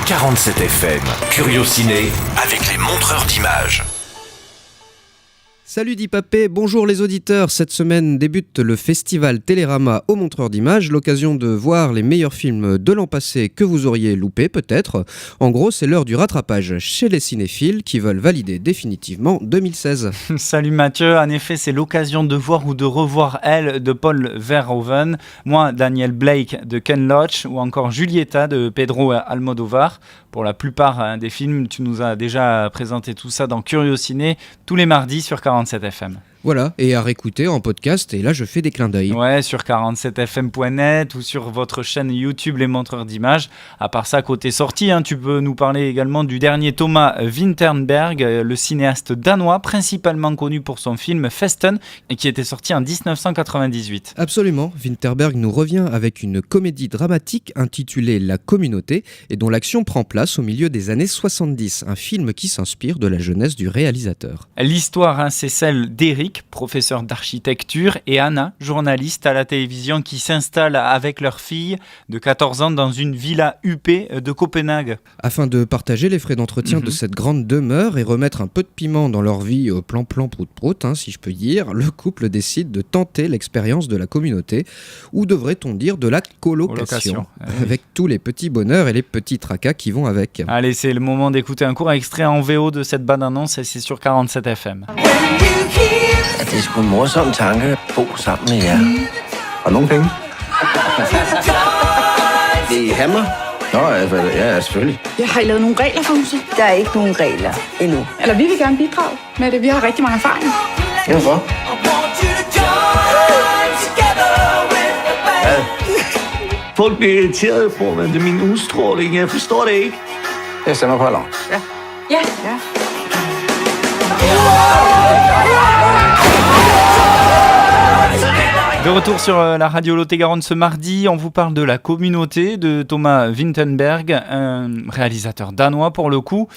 47 FM, Curio Ciné, avec les montreurs d'images. Salut Dipapé, bonjour les auditeurs. Cette semaine débute le festival Télérama aux montreurs d'images, l'occasion de voir les meilleurs films de l'an passé que vous auriez loupé peut-être. En gros, c'est l'heure du rattrapage chez les cinéphiles qui veulent valider définitivement 2016. Salut Mathieu, en effet c'est l'occasion de voir ou de revoir Elle de Paul Verhoeven, moi Daniel Blake de Ken Loach ou encore Julieta de Pedro Almodóvar. Pour la plupart des films, tu nous as déjà présenté tout ça dans Curio Ciné tous les mardis sur 47 FM. Voilà, et à réécouter en podcast, et là je fais des clins d'œil. Ouais, sur 47fm.net ou sur votre chaîne YouTube Les Montreurs d'Images. À part ça, côté sortie, tu peux nous parler également du dernier Thomas Vinterberg, le cinéaste danois, principalement connu pour son film Festen, et qui était sorti en 1998. Absolument, Vinterberg nous revient avec une comédie dramatique intitulée La Communauté, et dont l'action prend place au milieu des années 70, un film qui s'inspire de la jeunesse du réalisateur. L'histoire, c'est celle d'Eric, professeur d'architecture, et Anna, journaliste à la télévision, qui s'installe avec leur fille de 14 ans dans une villa huppée de Copenhague. Afin de partager les frais d'entretien de cette grande demeure et remettre un peu de piment dans leur vie plan-plan prout-prout, si je peux dire, le couple décide de tenter l'expérience de la communauté, ou devrait-on dire de la colocation. Avec tous les petits bonheurs et les petits tracas qui vont avec. Allez, c'est le moment d'écouter un court extrait en VO de cette bande-annonce, et c'est sur 47 FM. Det er sgu en morsom tanke at bo sammen med jer. Og nogle penge? Det er hammer? Nå, ja, selvfølgelig. Jeg har I lavet nogle regler for huset? Der er ikke nogen regler endnu. Eller vi vil gerne bidrage med det. Vi har rigtig mange erfaringer. Hvorfor? Ja. Folk bliver irriteret på, men det er min udstråling. Jeg forstår det ikke. Jeg stemmer på Alain. Ja. De retour sur la radio Lot-et-Garonne ce mardi, on vous parle de La Communauté de Thomas Vinterberg, un réalisateur danois pour le coup.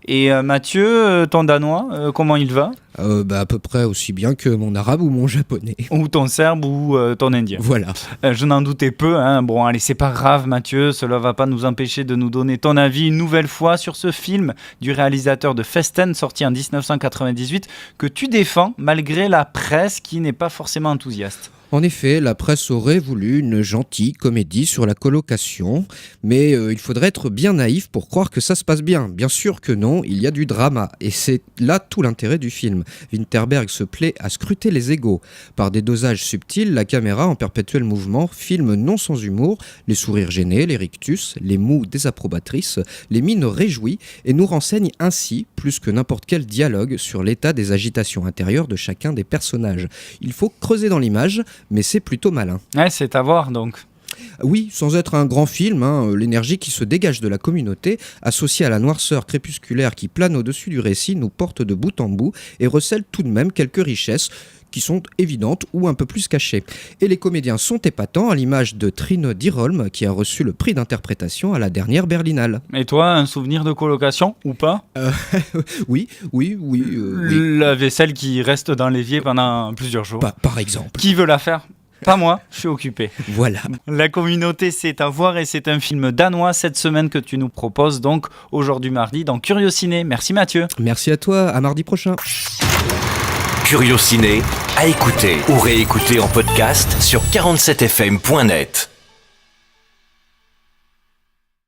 Et Mathieu, ton danois, comment il va ? À peu près aussi bien que mon arabe ou mon japonais. Ou ton serbe ou ton indien. Voilà. Je n'en doutais peu. Bon, allez, c'est pas grave, Mathieu. Cela va pas nous empêcher de nous donner ton avis une nouvelle fois sur ce film du réalisateur de Festen, sorti en 1998, que tu défends malgré la presse qui n'est pas forcément enthousiaste. En effet, la presse aurait voulu une gentille comédie sur la colocation, mais il faudrait être bien naïf pour croire que ça se passe bien. Bien sûr que non, il y a du drama, et c'est là tout l'intérêt du film. Vinterberg se plaît à scruter les égos. Par des dosages subtils, la caméra en perpétuel mouvement filme non sans humour les sourires gênés, les rictus, les moue désapprobatrices, les mines réjouies, et nous renseigne ainsi, plus que n'importe quel dialogue, sur l'état des agitations intérieures de chacun des personnages. Il faut creuser dans l'image, mais c'est plutôt malin. Ouais, c'est à voir donc. Oui, sans être un grand film, l'énergie qui se dégage de la communauté, associée à la noirceur crépusculaire qui plane au-dessus du récit, nous porte de bout en bout et recèle tout de même quelques richesses qui sont évidentes ou un peu plus cachées. Et les comédiens sont épatants, à l'image de Trine Dyrholm, qui a reçu le prix d'interprétation à la dernière Berlinale. Et toi, un souvenir de colocation ou pas ? Oui. La vaisselle qui reste dans l'évier pendant plusieurs jours. Par exemple. Qui veut la faire ? Pas moi, je suis occupé. Voilà. La Communauté, c'est à voir, et c'est un film danois cette semaine que tu nous proposes, donc aujourd'hui mardi dans Curio Ciné. Merci Mathieu. Merci à toi, à mardi prochain. Curio Ciné, à écouter ou réécouter en podcast sur 47fm.net.